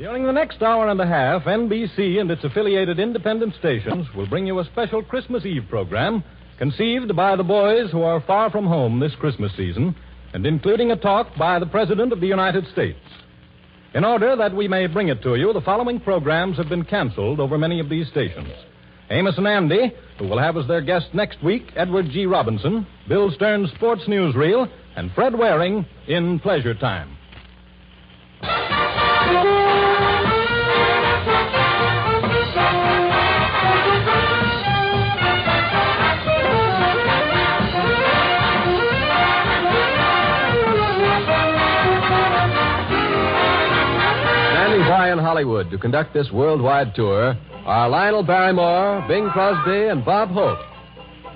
During the next hour and a half, NBC and its affiliated independent stations will bring you a special Christmas Eve program conceived by the boys who are far from home this Christmas season and including a talk by the President of the United States. In order that we may bring it to you, the following programs have been canceled over many of these stations. Amos and Andy, who will have as their guest next week Edward G. Robinson, Bill Stern's Sports Newsreel, and Fred Waring in Pleasure Time. In Hollywood to conduct this worldwide tour are Lionel Barrymore, Bing Crosby, and Bob Hope.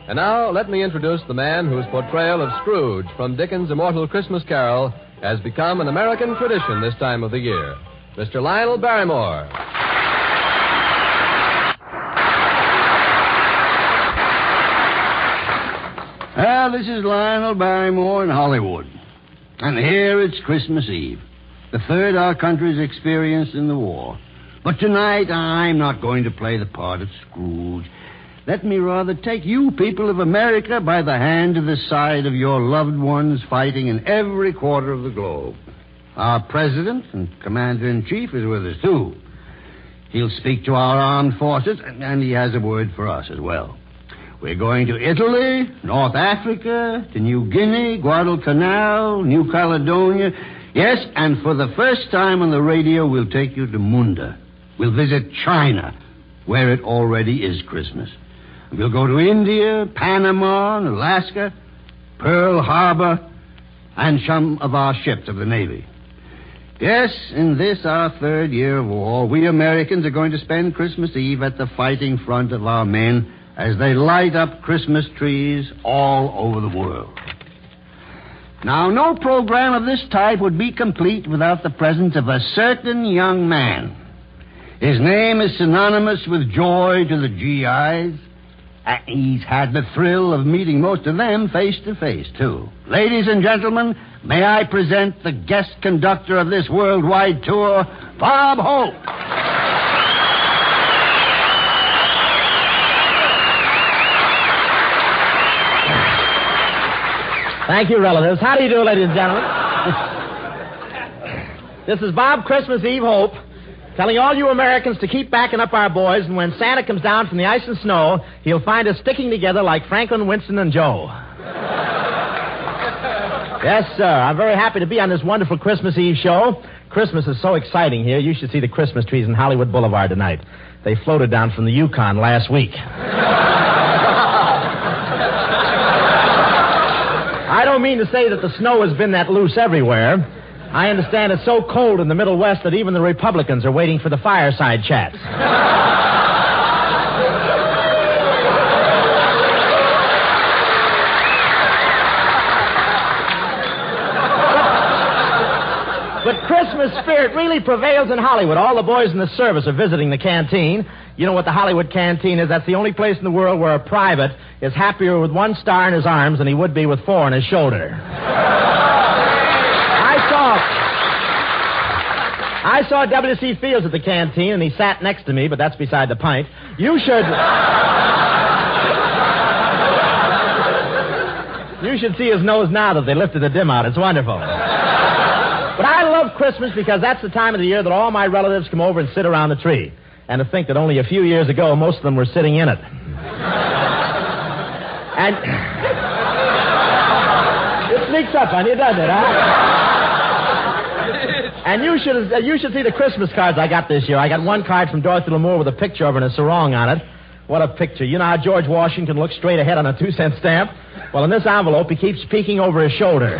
And now, let me introduce the man whose portrayal of Scrooge from Dickens' immortal Christmas Carol has become an American tradition this time of the year. Mr. Lionel Barrymore. Well, this is Lionel Barrymore in Hollywood. And here it's Christmas Eve. The third our country's experienced in the war. But tonight, I'm not going to play the part of Scrooge. Let me rather take you people of America by the hand to the side of your loved ones fighting in every quarter of the globe. Our president and commander-in-chief is with us, too. He'll speak to our armed forces, and he has a word for us as well. We're going to Italy, North Africa, to New Guinea, Guadalcanal, New Caledonia. Yes, and for the first time on the radio, we'll take you to Munda. We'll visit China, where it already is Christmas. We'll go to India, Panama, and Alaska, Pearl Harbor, and some of our ships of the Navy. Yes, in this, our third year of war, we Americans are going to spend Christmas Eve at the fighting front of our men as they light up Christmas trees all over the world. Now, no program of this type would be complete without the presence of a certain young man. His name is synonymous with joy to the GIs. He's had the thrill of meeting most of them face to face, too. Ladies and gentlemen, may I present the guest conductor of this worldwide tour, Bob Hope. Thank you, relatives. How do you do, ladies and gentlemen? This is Bob Christmas Eve Hope, telling all you Americans to keep backing up our boys, and when Santa comes down from the ice and snow, he'll find us sticking together like Franklin, Winston, and Joe. Yes, sir. I'm very happy to be on this wonderful Christmas Eve show. Christmas is so exciting here. You should see the Christmas trees in Hollywood Boulevard tonight. They floated down from the Yukon last week. I don't mean to say that the snow has been that loose everywhere. I understand it's so cold in the Middle West that even the Republicans are waiting for the fireside chats. But Christmas spirit really prevails in Hollywood. All the boys in the service are visiting the canteen. You know what the Hollywood canteen is? That's the only place in the world where a private is happier with 1 star in his arms than he would be with 4 on his shoulder. I saw W.C. Fields at the canteen, and he sat next to me, but that's beside the pint. You should see his nose now that they lifted the dim out. It's wonderful. But I love Christmas because that's the time of the year that all my relatives come over and sit around the tree. And to think that only a few years ago, most of them were sitting in it. And it sneaks up on you, doesn't it, huh? And you should see the Christmas cards I got this year. I got one card from Dorothy Lamour with a picture of her and a sarong on it. What a picture. You know how George Washington looks straight ahead on a 2-cent stamp? Well, in this envelope, he keeps peeking over his shoulder.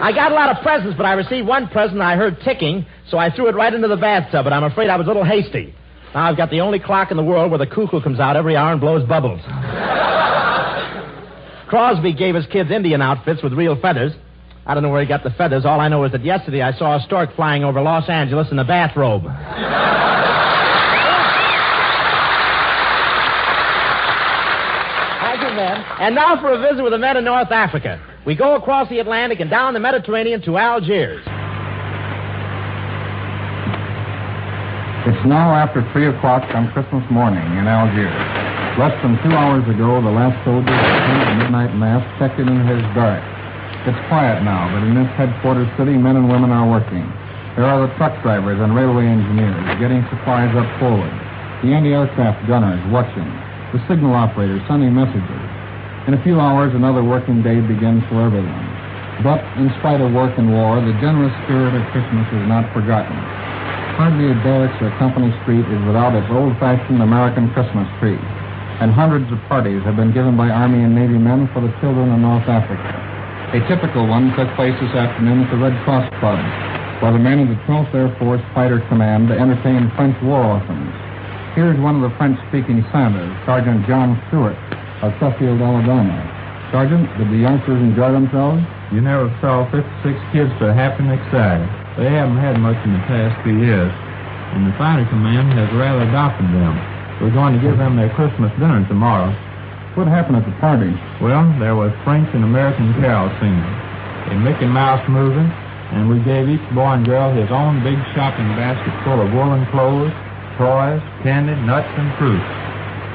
I got a lot of presents, but I received one present I heard ticking, so I threw it right into the bathtub, but I'm afraid I was a little hasty. Now I've got the only clock in the world where the cuckoo comes out every hour and blows bubbles. Crosby gave his kids Indian outfits with real feathers. I don't know where he got the feathers. All I know is that yesterday I saw a stork flying over Los Angeles in a bathrobe. Thank you, men. And now for a visit with the men in North Africa. We go across the Atlantic and down the Mediterranean to Algiers. It's now after 3 o'clock on Christmas morning in Algiers. Less than 2 hours ago, the last soldier attended the midnight mass checked in his barracks. It's quiet now, but in this headquarters city, men and women are working. There are the truck drivers and railway engineers getting supplies up forward, the anti-aircraft gunners watching, the signal operators sending messages. In a few hours, another working day begins for everyone. But, in spite of work and war, the generous spirit of Christmas is not forgotten. Hardly a barracks or company street is without its old-fashioned American Christmas tree, and hundreds of parties have been given by Army and Navy men for the children of North Africa. A typical one took place this afternoon at the Red Cross Club, while the men of the 12th Air Force Fighter Command entertained French war orphans. Here's one of the French-speaking Santas, Sergeant John Stewart of Sheffield, Alabama. Sergeant, did the youngsters enjoy themselves? You never saw 56 kids so happy and excited. They haven't had much in the past few years, and the Fighter Command has rather adopted them. We're going to give them their Christmas dinner tomorrow. What happened at the party? Well, there was French and American carol singing, a Mickey Mouse movie, and we gave each boy and girl his own big shopping basket full of woolen clothes, toys, candy, nuts, and fruit.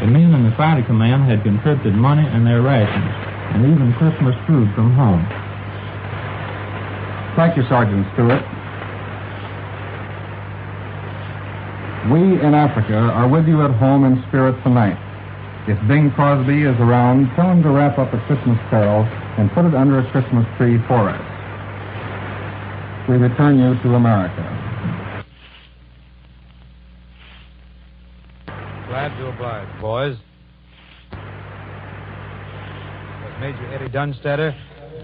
The men in the Fighter Command had contributed money and their rations, and even Christmas food from home. Thank you, Sergeant Stewart. We in Africa are with you at home in spirit tonight. If Bing Crosby is around, tell him to wrap up a Christmas carol and put it under a Christmas tree for us. We return you to America. Glad to oblige, boys. But Major Eddie Dunstetter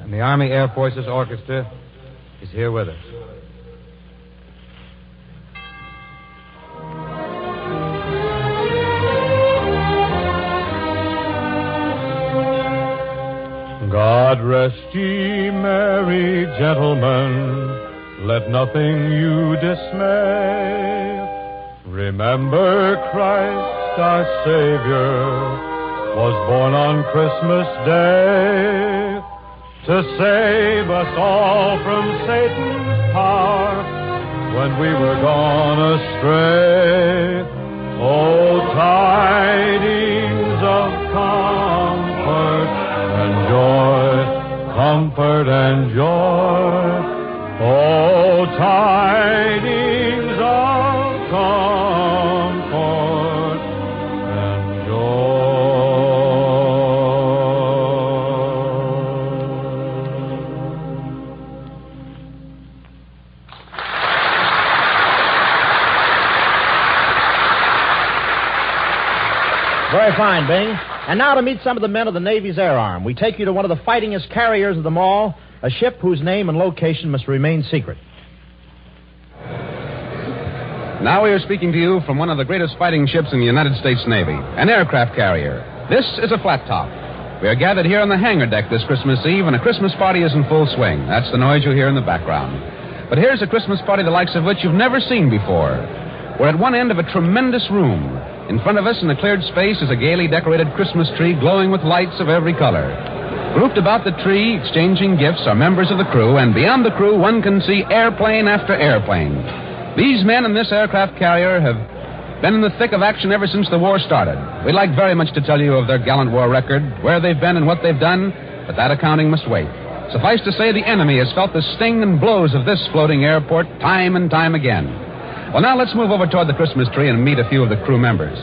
and the Army Air Forces Orchestra is here with us. God rest ye merry gentlemen, let nothing you dismay. Remember Christ our Savior was born on Christmas Day to save us all from Satan's power when we were gone astray. Oh, tidings of comfort and joy, comfort and joy. Oh, tidings of comfort and Very fine, Bing. And now to meet some of the men of the Navy's Air Arm, we take you to one of the fightingest carriers of them all, a ship whose name and location must remain secret. Now we are speaking to you from one of the greatest fighting ships in the United States Navy, an aircraft carrier. This is a flat top. We are gathered here on the hangar deck this Christmas Eve, and a Christmas party is in full swing. That's the noise you hear in the background. But here's a Christmas party the likes of which you've never seen before. We're at one end of a tremendous room. In front of us in the cleared space is a gaily decorated Christmas tree glowing with lights of every color. Grouped about the tree, exchanging gifts, are members of the crew, and beyond the crew, one can see airplane after airplane. These men in this aircraft carrier have been in the thick of action ever since the war started. We'd like very much to tell you of their gallant war record, where they've been and what they've done, but that accounting must wait. Suffice to say, the enemy has felt the sting and blows of this floating airport time and time again. Well, now let's move over toward the Christmas tree and meet a few of the crew members.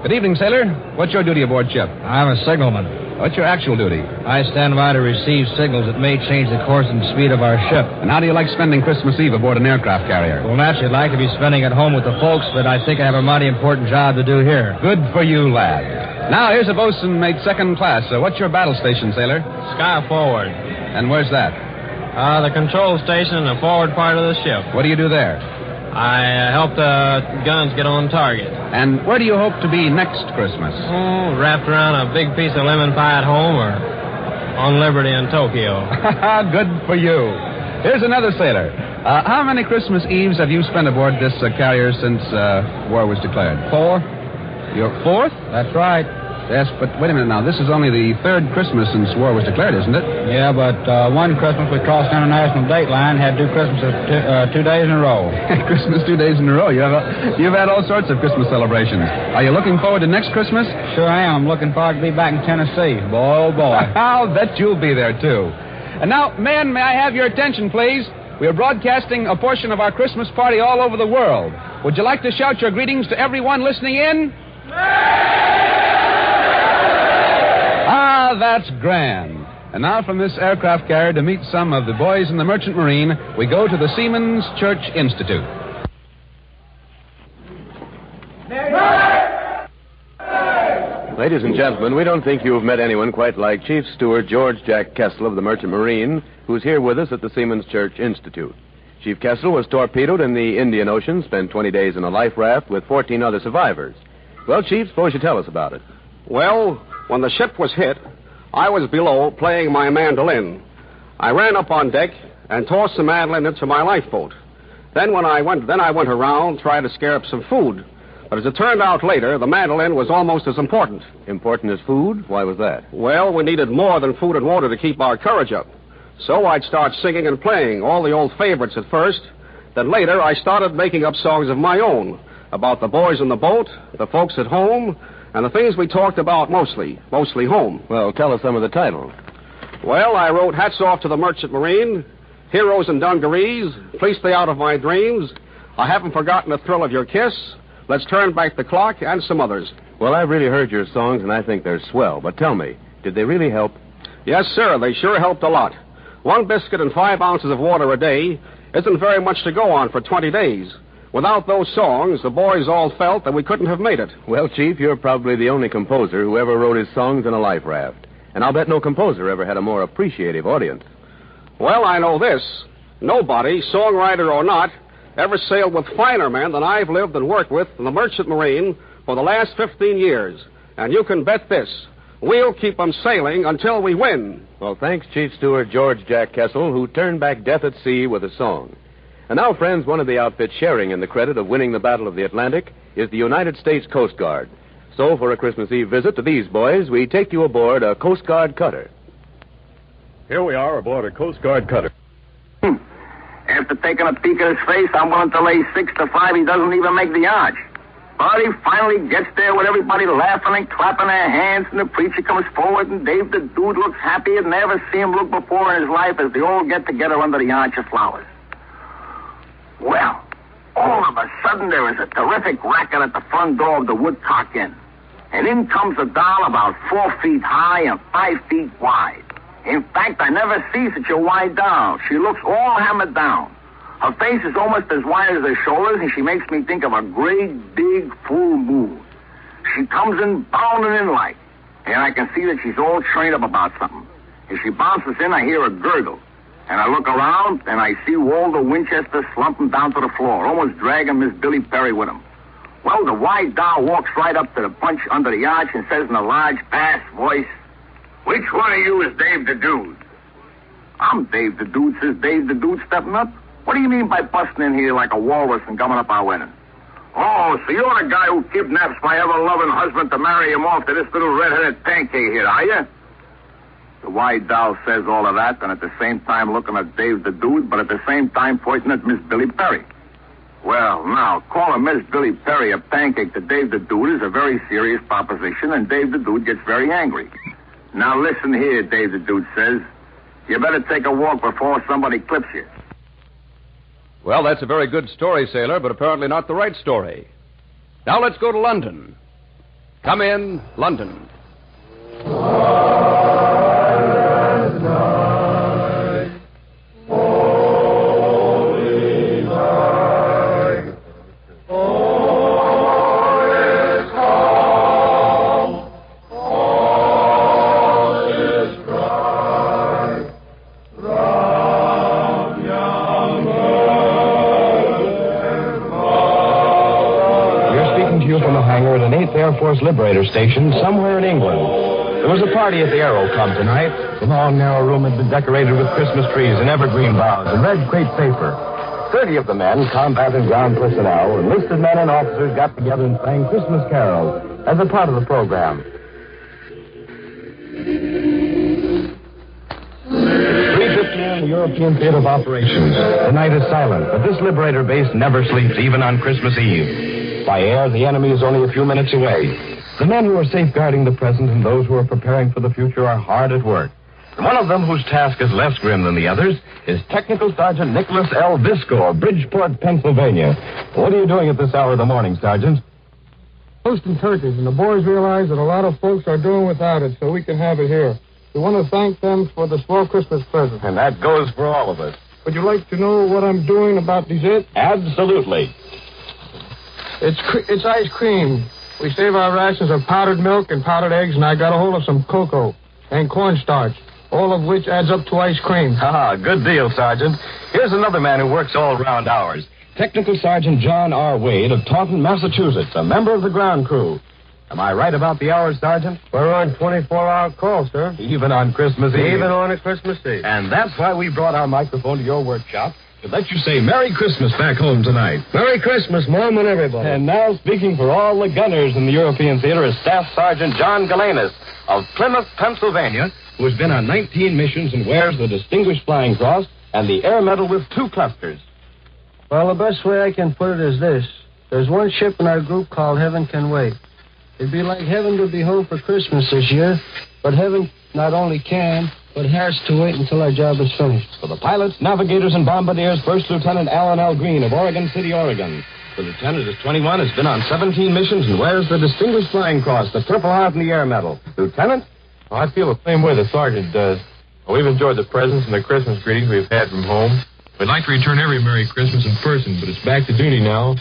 Good evening, sailor. What's your duty aboard ship? I'm a signalman. What's your actual duty? I stand by to receive signals that may change the course and speed of our ship. And how do you like spending Christmas Eve aboard an aircraft carrier? Well, naturally, I'd like to be spending it home with the folks, but I think I have a mighty important job to do here. Good for you, lad. Now, here's a bosun mate second class. What's your battle station, sailor? Sky forward. And where's that? The control station in the forward part of the ship. What do you do there? I help the guns get on target. And where do you hope to be next Christmas? Wrapped around a big piece of lemon pie at home or on Liberty in Tokyo. Good for you. Here's another sailor. How many Christmas Eves have you spent aboard this carrier since war was declared? 4. Your fourth? That's right. Yes, but wait a minute now. This is only the third Christmas since war was declared, isn't it? Yeah, but one Christmas we crossed the international date line, had 2 Christmases 2 days in a row. Christmas 2 days in a row. You've had all sorts of Christmas celebrations. Are you looking forward to next Christmas? Sure am. I'm looking forward to be back in Tennessee. Boy, oh, boy. I'll bet you'll be there, too. And now, men, may I have your attention, please? We are broadcasting a portion of our Christmas party all over the world. Would you like to shout your greetings to everyone listening in? Ah, that's grand. And now from this aircraft carrier to meet some of the boys in the Merchant Marine, we go to the Seamen's Church Institute. Ladies and gentlemen, we don't think you've met anyone quite like Chief Steward George Jack Kessel of the Merchant Marine, who's here with us at the Seamen's Church Institute. Chief Kessel was torpedoed in the Indian Ocean, spent 20 days in a life raft with 14 other survivors. Well, Chief, suppose you tell us about it. Well, when the ship was hit, I was below playing my mandolin. I ran up on deck and tossed the mandolin into my lifeboat. Then I went around trying to scare up some food. But as it turned out later, the mandolin was almost as important. Important as food? Why was that? Well, we needed more than food and water to keep our courage up. So I'd start singing and playing all the old favorites at first. Then later I started making up songs of my own about the boys in the boat, the folks at home, and the things we talked about mostly home. Well, tell us some of the titles. Well, I wrote Hats Off to the Merchant Marine, Heroes in Dungarees, Please Stay Out of My Dreams, I Haven't Forgotten the Thrill of Your Kiss, Let's Turn Back the Clock, and some others. Well, I've really heard your songs, and I think they're swell. But tell me, did they really help? Yes, sir, they sure helped a lot. 1 biscuit and 5 ounces of water a day isn't very much to go on for 20 days. Without those songs, the boys all felt that we couldn't have made it. Well, Chief, you're probably the only composer who ever wrote his songs in a life raft. And I'll bet no composer ever had a more appreciative audience. Well, I know this. Nobody, songwriter or not, ever sailed with finer men than I've lived and worked with in the Merchant Marine for the last 15 years. And you can bet this. We'll keep them sailing until we win. Well, thanks, Chief Steward George Jack Kessel, who turned back death at sea with a song. And now, friends, one of the outfits sharing in the credit of winning the Battle of the Atlantic is the United States Coast Guard. So, for a Christmas Eve visit to these boys, we take you aboard a Coast Guard cutter. Here we are aboard a Coast Guard cutter. After taking a peek at his face, I'm willing to lay 6 to 5 he doesn't even make the arch. But he finally gets there with everybody laughing and clapping their hands, and the preacher comes forward, and Dave the Dude looks happier than ever seen him look before in his life as they all get together under the arch of flowers. Well, all of a sudden there is a terrific racket at the front door of the Woodcock Inn. And in comes a doll about 4 feet high and 5 feet wide. In fact, I never see such a wide doll. She looks all hammered down. Her face is almost as wide as her shoulders, and she makes me think of a great, big, full moon. She comes in bounding in like, and I can see that she's all trained up about something. As she bounces in, I hear a gurgle. And I look around, and I see Walter Winchester slumping down to the floor, almost dragging Miss Billy Perry with him. Well, the white doll walks right up to the bunch under the arch and says in a large, bass voice, "Which one of you is Dave the Dude?" "I'm Dave the Dude," says Dave the Dude, stepping up. "What do you mean by busting in here like a walrus and gumming up our wedding?" "Oh, so you're the guy who kidnaps my ever-loving husband to marry him off to this little red-headed pancake here, are you?" The white doll says all of that, and at the same time looking at Dave the Dude, but at the same time pointing at Miss Billy Perry. Well, now, calling Miss Billy Perry a pancake to Dave the Dude is a very serious proposition, and Dave the Dude gets very angry. "Now, listen here," Dave the Dude says. "You better take a walk before somebody clips you." Well, that's a very good story, sailor, but apparently not the right story. Now let's go to London. Come in, London. Air Force Liberator Station somewhere in England. There was a party at the Aero Club tonight. The long, narrow room had been decorated with Christmas trees and evergreen boughs and red crepe paper. 30 of the men, combat and ground personnel, enlisted men and officers got together and sang Christmas carols as a part of the program. European theater of operations. The night is silent, but this Liberator base never sleeps, even on Christmas Eve. By air, the enemy is only a few minutes away. The men who are safeguarding the present and those who are preparing for the future are hard at work. And one of them, whose task is less grim than the others, is Technical Sergeant Nicholas L. Visco of Bridgeport, Pennsylvania. What are you doing at this hour of the morning, Sergeant? Toasting turkeys, and the boys realize that a lot of folks are doing without it, so we can have it here. We want to thank them for the small Christmas present. And that goes for all of us. Would you like to know what I'm doing about dessert? Absolutely. It's ice cream. We save our rations of powdered milk and powdered eggs, and I got a hold of some cocoa and cornstarch, all of which adds up to ice cream. Ah, good deal, Sergeant. Here's another man who works all round hours. Technical Sergeant John R. Wade of Taunton, Massachusetts, a member of the ground crew. Am I right about the hours, Sergeant? We're on 24-hour call, sir. Even on Christmas Eve? Even on a Christmas Eve. And that's why we brought our microphone to your workshop, to let you say Merry Christmas back home tonight. Merry Christmas, Mom, and everybody. And now, speaking for all the gunners in the European theater, is Staff Sergeant John Galanis of Plymouth, Pennsylvania, who has been on 19 missions and wears the Distinguished Flying Cross and the Air Medal with 2 clusters. Well, the best way I can put it is this. There's one ship in our group called Heaven Can Wait. It'd be like heaven to be home for Christmas this year, but heaven not only can, but has to wait until our job is finished. For the pilots, navigators, and bombardiers, First Lieutenant Alan L. Green of Oregon City, Oregon. The lieutenant is 21, has been on 17 missions, and wears the Distinguished Flying Cross, the Purple Heart, and the Air Medal. Lieutenant? Well, I feel the same way the sergeant does. Well, we've enjoyed the presents and the Christmas greetings we've had from home. We'd like to return every Merry Christmas in person, but it's back to duty now.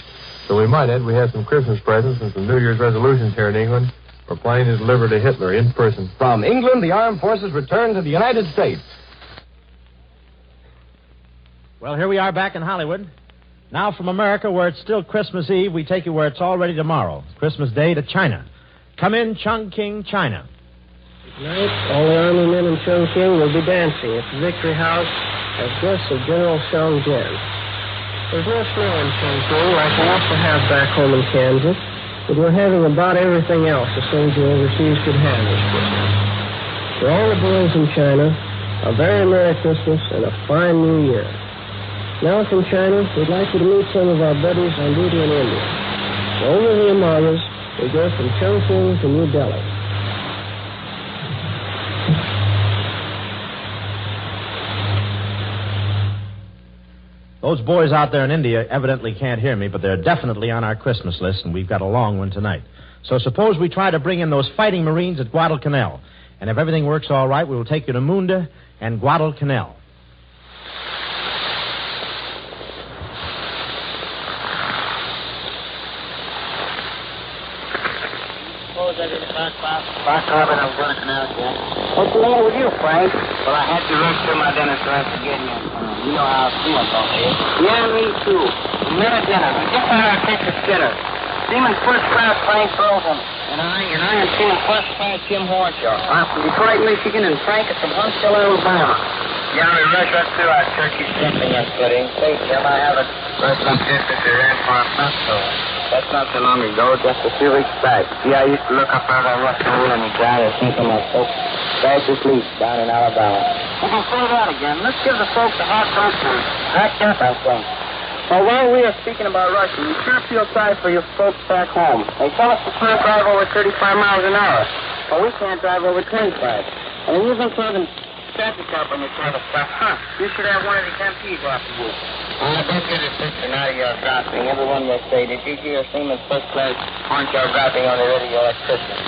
So we might add we have some Christmas presents and some New Year's resolutions here in England. We're planning to deliver to Hitler in person. From England, the armed forces return to the United States. Well, here we are back in Hollywood. Now from America, where it's still Christmas Eve, we take you where it's already tomorrow. Christmas Day to China. Come in, Chongqing, China. Tonight, all the Army men in Chongqing will be dancing at the Victory House as guests of General Song Jian. There's no snow in Chongqing like we used to have back home in Kansas, but we're having about everything else a soldier overseas could have this Christmas. For all the boys in China, a very Merry Christmas and a fine New Year. Now from China, we'd like you to meet some of our buddies on duty in India. Over the Himalayas, we go from Chongqing to New Delhi. Those boys out there in India evidently can't hear me, but they're definitely on our Christmas list, and we've got a long one tonight. So suppose we try to bring in those fighting Marines at Guadalcanal. And if everything works all right, we will take you to Munda and Guadalcanal. What's the matter with you, Frank? Well, I had to rush to my dentist to get you. You know how I feel about it. Yeah, me too. Minute dinner. Just how I take the dinner. Seaman first class Frank Frozen. And I am Seaman first class Jim Horshaw. I'm from Detroit, Michigan, and Frank is from Huntsville, Alabama. Yeah, we rushed up to our turkey stuffing and pudding. Say, Jim, I haven't rushed like this since we ran for a festival. That's not so long ago, just a few weeks back. See, I used to look up out of Russian Wool and die and think of my folks fast asleep down in Alabama. We can say that again. Let's give the folks a hot toast. Hacked up, I think. Well, while we are speaking about Russia, we sure feel sorry for your folks back home. They tell us we can't drive over 35 miles an hour. Well, we can't drive over 25. And you've been serving traffic up on this sort of stuff. You should have one of these MPs after you. Don't get a picture now you're dropping. Everyone will say, did you hear Seaman's first class Horshaw dropping on the radio at Christmas?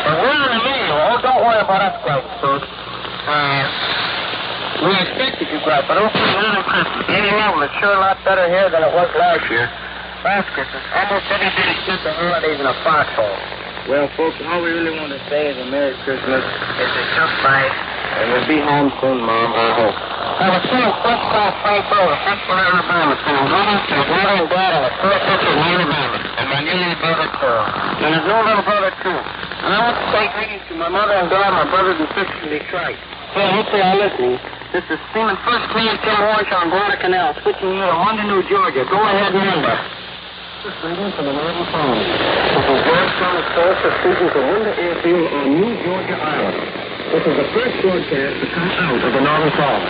But we're on the radio. Oh, don't worry about us, guys, folks. We expected you, guys, but hopefully not on Christmas. Any level, it's sure a lot better here than it was last year. Last Christmas, almost everybody spent the holidays in a foxhole. Well, folks, all we really want to say is a Merry Christmas. It's a tough fight, and we'll be home soon, Mom, I hope. I was saying first class Frank Frozen, Huntsville, Alabama, from Mother to his mother and dad, and a first sister in Alabama, and my new little brother, too. And his old little brother, too. And I want to say greetings to my mother and dad, my brothers and sisters in Detroit. Hey, hopefully I'm listening. This is Seaman First Class Jim Horshaw on Guadalcanal, switching you to London, New Georgia. Go ahead, remember. This is greetings from the Northern Colony. This is Georgetown Express speaking from Linda Airfield on New Georgia Island. This is the first broadcast to come out of the northern province.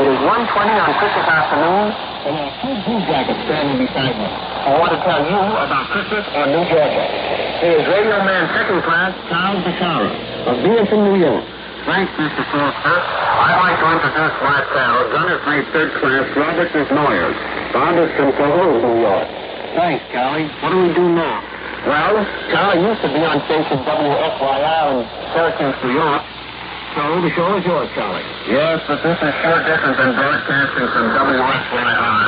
It is 1:20 on Christmas afternoon, and there are two blue jackets standing beside me. I want to tell you about Christmas on New Georgia. Here is Radio Man Second Class, Charles Bashara, of Bethlehem, New York. Thanks, Mr. Foster. I'd like to introduce my pal, Gunner's Mate Third Class, Robert McNoyers. Bob is from Cahoots, New York. Thanks, Charlie. What do we do now? Well, Charlie used to be on station WFYR in Syracuse, New York. So the show is yours, Charlie. Yes, but this is sure different than broadcasting from WFYR.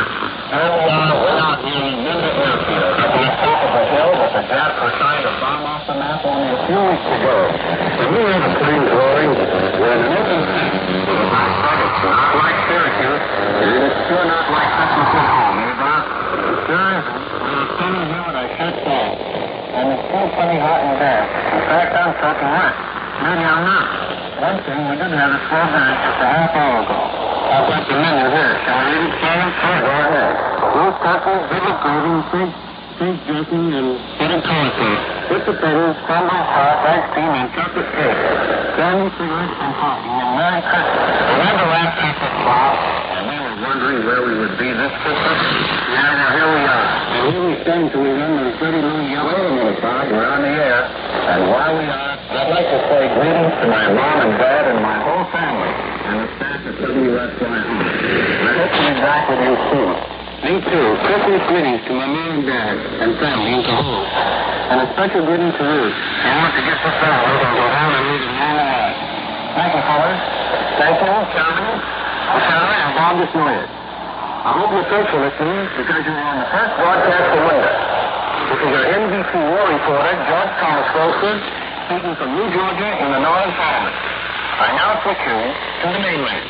And we're not really in the airfield. At the top of the hill that the Japs were trying to bomb off the map only a few weeks ago. And we have a plane growing. We're in an open space. It's not like Syracuse. And it's sure not like Christmas at home, eh, Bob? Sure isn't. We're standing here with our shirts off. And it's still plenty hot and damp. In fact, I'm soaking wet. Maybe I'm not. One thing, we did have a slow dinner just a half hour ago. I've got the menu here. Shall I read it, Charlie? Sure, go ahead. Roast turkey, vivid gravy, steak dressing, and buttered cornflakes. With potatoes, crumbled sauce, ice cream, and chocolate cake. Candy, cigarettes, and coffee. And Merry Christmas. Remember last Christmas, Bob? And we were wondering where we would be this Christmas. Yeah, well, here we are. And here we stand till we run the 30 little yellow. Wait a minute, Bob. We're on the air. And while we are, I'd like to say greetings to my mom and dad and my whole family and the staff at WFYR. I hope to be back with you soon. Me too. Christmas greetings to my mom and dad and family in Cahoots. And a special greeting to Ruth. I want to get this out and go down and meet them all night. Thank you, fellas. Thank you, Charlie, and Bob Desnoyers. I hope you're faithful listening because you're on the first broadcast of winter. This is your NBC war reporter, George Thomas Wilson, speaking from New Georgia in the northern province. I now put you to the mainland.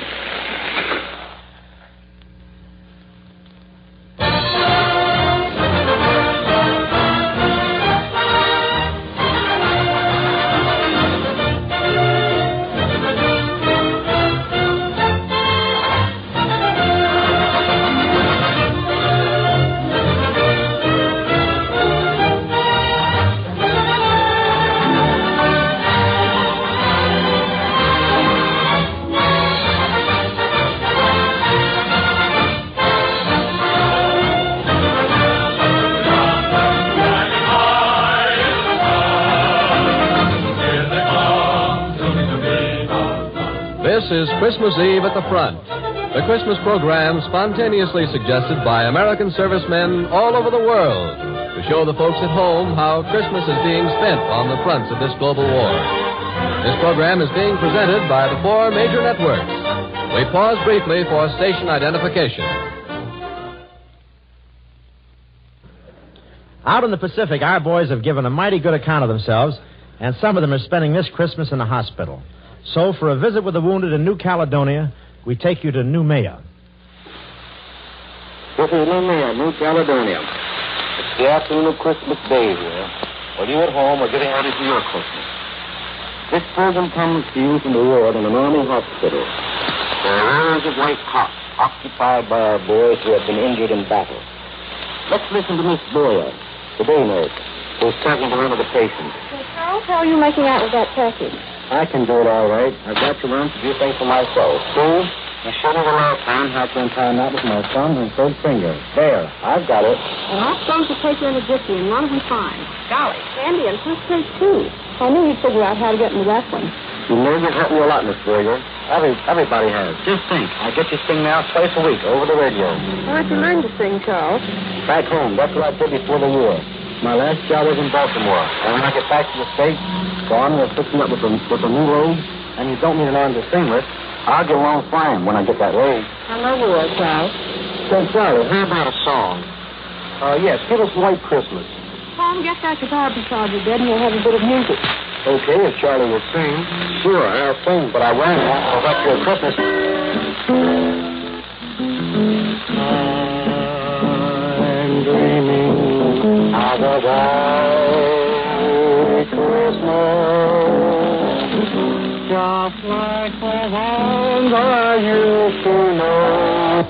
This is Christmas Eve at the Front, the Christmas program spontaneously suggested by American servicemen all over the world to show the folks at home how Christmas is being spent on the fronts of this global war. This program is being presented by the 4 major networks. We pause briefly for station identification. Out in the Pacific, our boys have given a mighty good account of themselves, and some of them are spending this Christmas in the hospital. So, for a visit with the wounded in New Caledonia, we take you to New Maya. This is New Maya, New Caledonia. It's the afternoon of Christmas Day here. Whether you're at home or getting ready for your Christmas. This program comes to you from the ward in an army hospital. There are rows of white cots occupied by our boys who have been injured in battle. Let's listen to Miss Boyer, the day nurse, who's talking to one of the patients. Hey, Charles, how are you making out with that turkey? I can do it all right. I've got to learn to do things for myself. See? You shouldn't allow time how to untie a knot with my thumb and third finger. There, I've got it. Well, I'll suppose to take you in a jiffy, and one will be fine. Golly, candy and first place, too. I knew you'd figure out how to get into wrestling. You know you've helped me a lot, Miss Boyer. Everybody has. Just think, I get you sing now twice a week over the radio. Where'd you learn to sing, Charles? Back home. That's what I did before the war. My last job was in Baltimore. And when I get back to the States, go on with fixing up with a new robe, and you don't need an arm to sing with, I'll get along fine when I get that robe. I know you will, Charles. Say, Charlie, how about a song? Yes, give us White Christmas. Tom, get that guitar beside your bed, and we'll have a bit of music. Okay, if Charlie will sing. Sure, I'll sing, but I won't. I'll let you a Christmas. I'm dreaming of a white Christmas, just like the ones I used to know,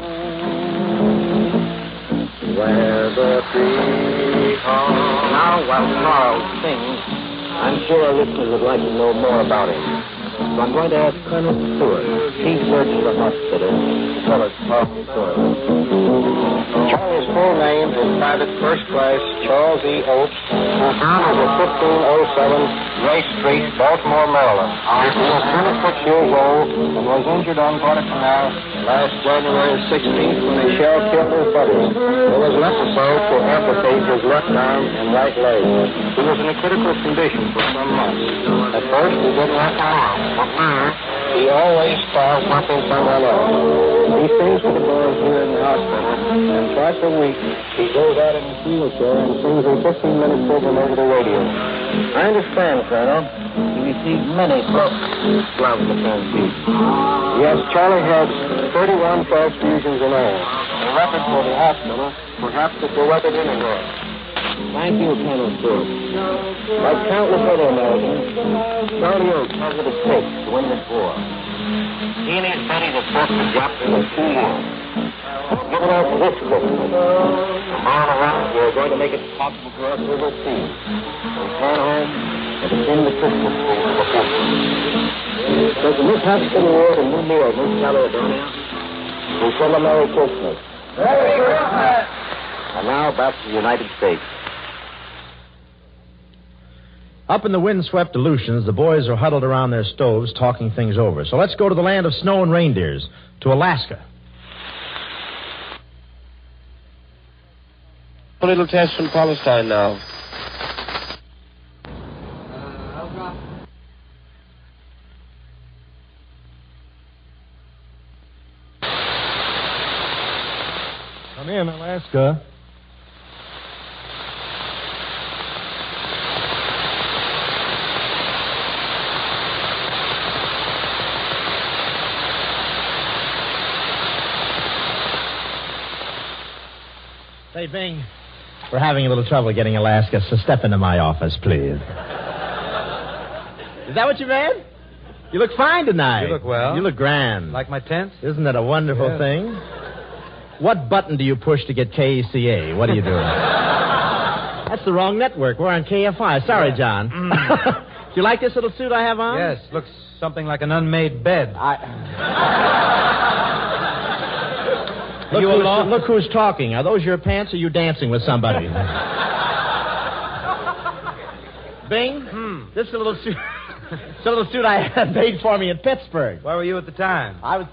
where the trees are. Now, while Charles sings, I'm sure our listeners would like to know more about him. So I'm going to ask Colonel Stewart, Chief Nurse of the hospital, to tell us about the story. Charlie's full name is Private First Class Charles E. Oates, who founded at 1507 Grace Street, Baltimore, Maryland. He was 26 years old and was injured on Guadalcanal last January 16th when a shell killed his buddy. It was necessary to amputate his left arm and right leg. He was in a critical condition for some months. At first, he didn't want to move, but now he always starts helping someone else. He sings to the boys here in the hospital, and twice a week he goes out in his wheelchair and sings a 15-minute program over the radio. I understand, Colonel. He received many books. Love the canteen. Yes, Charlie had 31 transfusions in all. A record for the hospital. Perhaps it's a record anywhere. Thank you, Colonel Stewart. Like countless other Americans, Charlie Oates has what it takes to win this war. He and his buddy have fought the job for 2 years. Give it out this Christmas. Tomorrow around, we're going to make it possible for us overseas. Return home and begin the Christmas tree for the future. Does Miss Hospital Ward and New York, New Caledonia? We send a Merry Christmas. Merry Christmas! And now back to the United States. Up in the windswept Aleutians, the boys are huddled around their stoves talking things over. So let's go to the land of snow and reindeers, to Alaska. A little test from Palestine now. Come in, Alaska. Say, Bing, we're having a little trouble getting Alaska, so step into my office, please. Is that what you meant? You look fine tonight. You look well. You look grand. Like my tent? Isn't that a wonderful thing? What button do you push to get KACA? What are you doing? That's the wrong network. We're on KFI. Sorry, John. Do you like this little suit I have on? Yes, looks something like an unmade bed. Look who's talking. Are those your pants or are you dancing with somebody? Bing, this is a little suit. It's a little suit I had made for me in Pittsburgh. Where were you at the time? I was...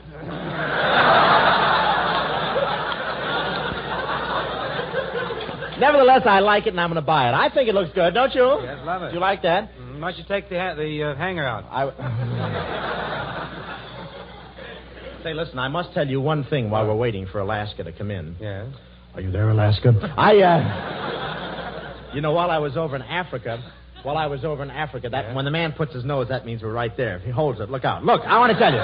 Nevertheless, I like it and I'm going to buy it. I think it looks good, don't you? Yes, love it. Do you like that? Why don't you take the hanger out? Say, listen, I must tell you one thing while we're waiting for Alaska to come in. Yes? Are you there, Alaska? You know, while I was over in Africa, that when the man puts his nose, that means we're right there. If he holds it, look out. Look, I want to tell you.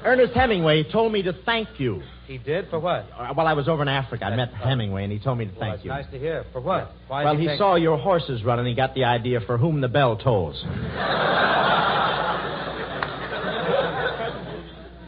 Ernest Hemingway told me to thank you. He did? For what? While I was over in Africa, I met Hemingway, and he told me to thank you. Nice to hear. For what? Why well, he saw your horses run, and he got the idea for whom the bell tolls.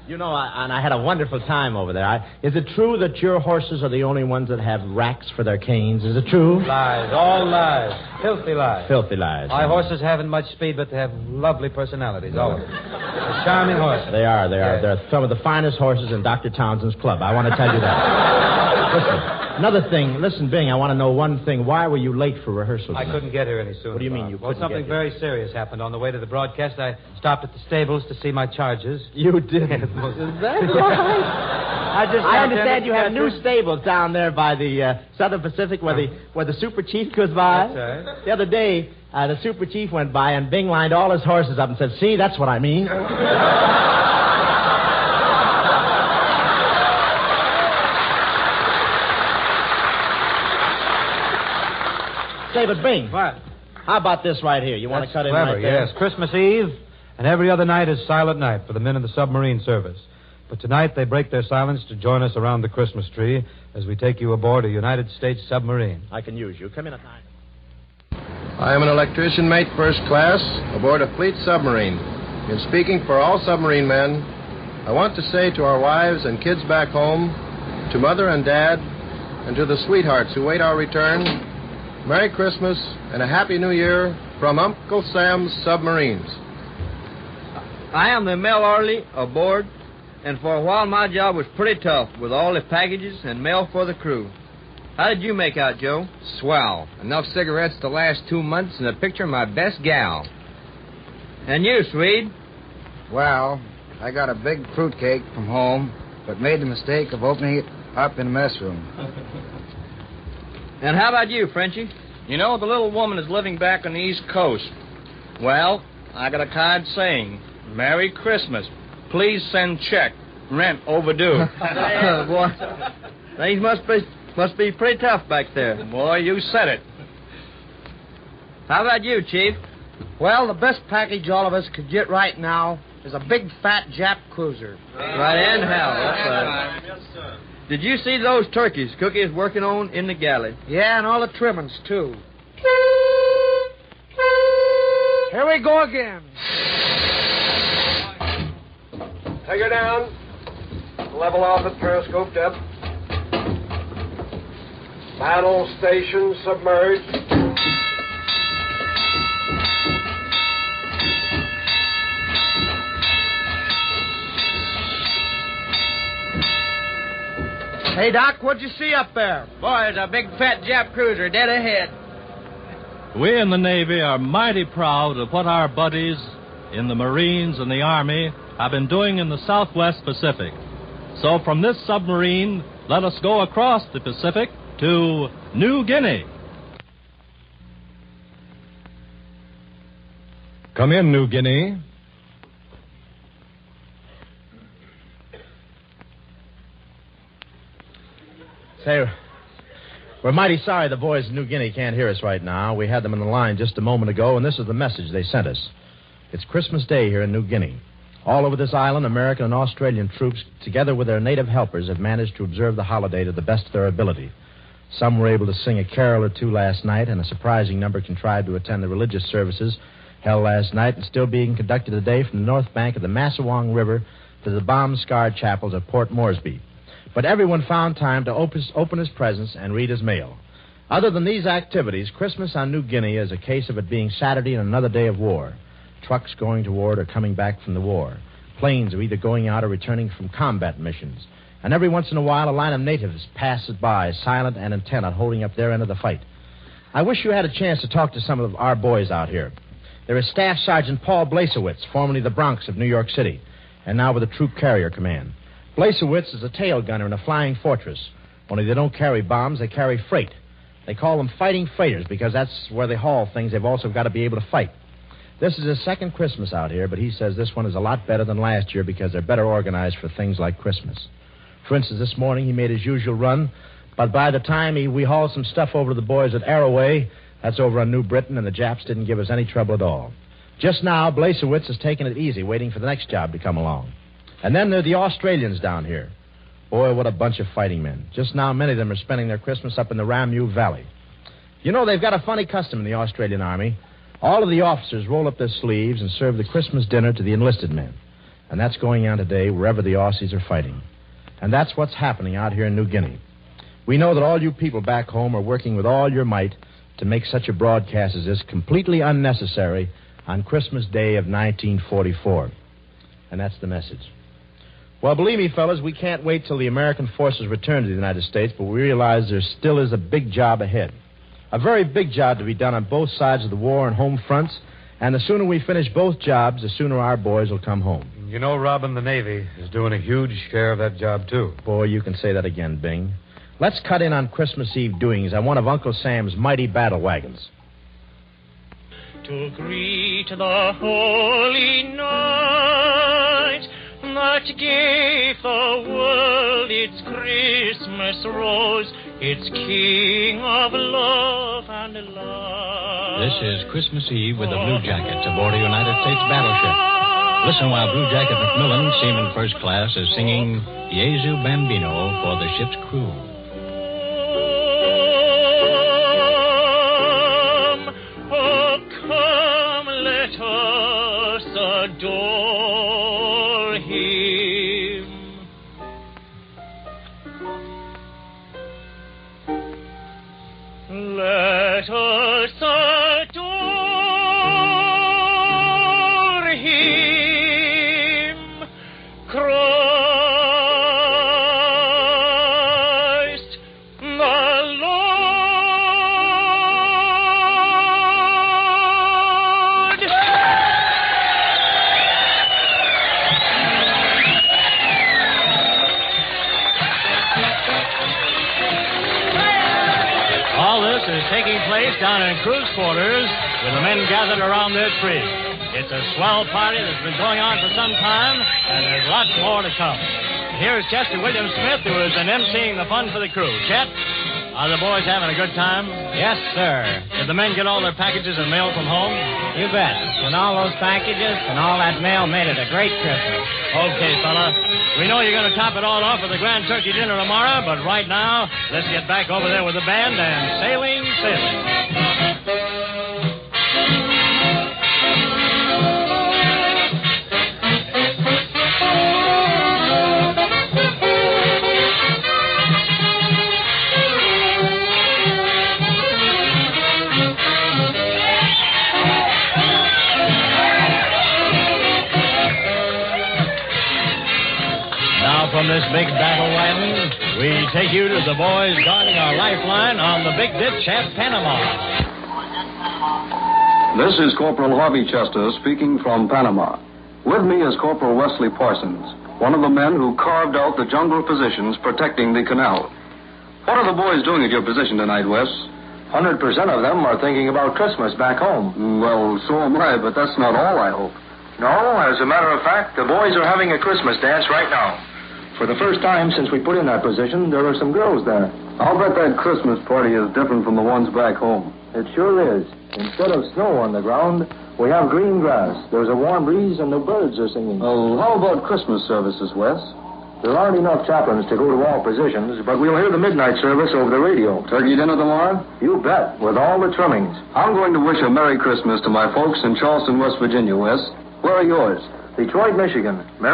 You know, and I had a wonderful time over there. Is it true that your horses are the only ones that have racks for their canes? Is it true? Lies. All lies. Filthy lies. Filthy lies. My horses haven't much speed, but they have lovely personalities, all of them. They're charming horses. They are. Yes. They're some of the finest horses in Dr. Townsend's club. I want to tell you that. Listen, another thing. Listen, Bing, I want to know one thing. Why were you late for rehearsal tonight? I couldn't get here any sooner. What do you mean you couldn't Well, something very serious happened on the way to the broadcast. I stopped at the stables to see my charges. You did? Is that right? I understand you have new stables down there by the Southern Pacific where the Super Chief goes by. That's right. The other day, the Super Chief went by and Bing lined all his horses up and said, "See, that's what I mean." Say, but Bing. What? How about this right here? You want to cut in clever, right there? Yes, Christmas Eve, and every other night is silent night for the men in the submarine service. But tonight they break their silence to join us around the Christmas tree as we take you aboard a United States submarine. I can use you. Come in at 9. I am an electrician, mate, first class, aboard a fleet submarine. In speaking for all submarine men, I want to say to our wives and kids back home, to Mother and Dad, and to the sweethearts who wait our return, Merry Christmas and a Happy New Year from Uncle Sam's Submarines. I am the mail orderly aboard, and for a while my job was pretty tough with all the packages and mail for the crew. How did you make out, Joe? Swell. Enough cigarettes to last 2 months and a picture of my best gal. And you, Swede? Well, I got a big fruitcake from home, but made the mistake of opening it up in the mess room. And how about you, Frenchie? You know, the little woman is living back on the East Coast. Well, I got a card saying, Merry Christmas. Please send check. Rent overdue. Boy, things must be pretty tough back there. Boy, you said it. How about you, Chief? Well, the best package all of us could get right now is a big, fat Jap cruiser. Right in hell, that's right. Yes, sir. Did you see those turkeys Cookie is working on in the galley? Yeah, and all the trimmings, too. Here we go again. Take her down. Level off at periscope depth. Battle station submerged. Hey, Doc, what'd you see up there? Boy, it's a big, fat Jap cruiser dead ahead. We in the Navy are mighty proud of what our buddies in the Marines and the Army have been doing in the Southwest Pacific. So from this submarine, let us go across the Pacific to New Guinea. Come in, New Guinea. Say, we're mighty sorry the boys in New Guinea can't hear us right now. We had them on the line just a moment ago, and this is the message they sent us. It's Christmas Day here in New Guinea. All over this island, American and Australian troops, together with their native helpers, have managed to observe the holiday to the best of their ability. Some were able to sing a carol or two last night, and a surprising number contrived to attend the religious services held last night and still being conducted today from the north bank of the Massawong River to the bomb-scarred chapels of Port Moresby. But everyone found time to open his presents and read his mail. Other than these activities, Christmas on New Guinea is a case of it being Saturday and another day of war. Trucks going toward or coming back from the war. Planes are either going out or returning from combat missions. And every once in a while, a line of natives passes by, silent and intent on holding up their end of the fight. I wish you had a chance to talk to some of our boys out here. There is Staff Sergeant Paul Blasewitz, formerly the Bronx of New York City, and now with the Troop Carrier Command. Blasewitz is a tail gunner in a flying fortress. Only they don't carry bombs, they carry freight. They call them fighting freighters because that's where they haul things they've also got to be able to fight. This is his second Christmas out here, but he says this one is a lot better than last year because they're better organized for things like Christmas. For instance, this morning he made his usual run, but by the time we hauled some stuff over to the boys at Arroway, that's over on New Britain, and the Japs didn't give us any trouble at all. Just now, Blasewitz is taking it easy, waiting for the next job to come along. And then there are the Australians down here. Boy, what a bunch of fighting men. Just now, many of them are spending their Christmas up in the Ramu Valley. You know, they've got a funny custom in the Australian Army. All of the officers roll up their sleeves and serve the Christmas dinner to the enlisted men. And that's going on today wherever the Aussies are fighting. And that's what's happening out here in New Guinea. We know that all you people back home are working with all your might to make such a broadcast as this completely unnecessary on Christmas Day of 1944. And that's the message. Well, believe me, fellas, we can't wait till the American forces return to the United States, but we realize there still is a big job ahead. A very big job to be done on both sides of the war and home fronts, and the sooner we finish both jobs, the sooner our boys will come home. You know, Robin, the Navy is doing a huge share of that job, too. Boy, you can say that again, Bing. Let's cut in on Christmas Eve doings on one of Uncle Sam's mighty battle wagons. To greet the holy night that gave the world its Christmas rose, its King of love and light. This is Christmas Eve with the Blue Jackets aboard a United States battleship. Listen while Blue Jacket McMillan, Seaman First Class, is singing Jesu Bambino for the ship's crew. Come, let us adore him. Let us adore taking place down in Crew's quarters with the men gathered around their tree. It's a swell party that's been going on for some time, and there's lots more to come. Here's Chester William Smith, who has been emceeing the fun for the crew. Chet, are the boys having a good time? Yes, sir. Did the men get all their packages and mail from home? You bet. And all those packages and all that mail made it a great Christmas. Okay, fella. We know you're going to top it all off with a grand turkey dinner tomorrow, but right now, let's get back over there with the band and sailing, sailing. From this big battle wagon, we take you to the boys guarding our lifeline on the big ditch at Panama. This is Corporal Harvey Chester speaking from Panama. With me is Corporal Wesley Parsons, one of the men who carved out the jungle positions protecting the canal. What are the boys doing at your position tonight, Wes? 100% of them are thinking about Christmas back home. Well, so am I, but that's not all, I hope. No, as a matter of fact, the boys are having a Christmas dance right now. For the first time since we put in that position, there are some girls there. I'll bet that Christmas party is different from the ones back home. It sure is. Instead of snow on the ground, we have green grass. There's a warm breeze, and the birds are singing. Oh, how about Christmas services, Wes? There aren't enough chaplains to go to all positions, but we'll hear the midnight service over the radio. Turkey dinner tomorrow? You bet, with all the trimmings. I'm going to wish a Merry Christmas to my folks in Charleston, West Virginia, Wes. Where are yours? Detroit, Michigan.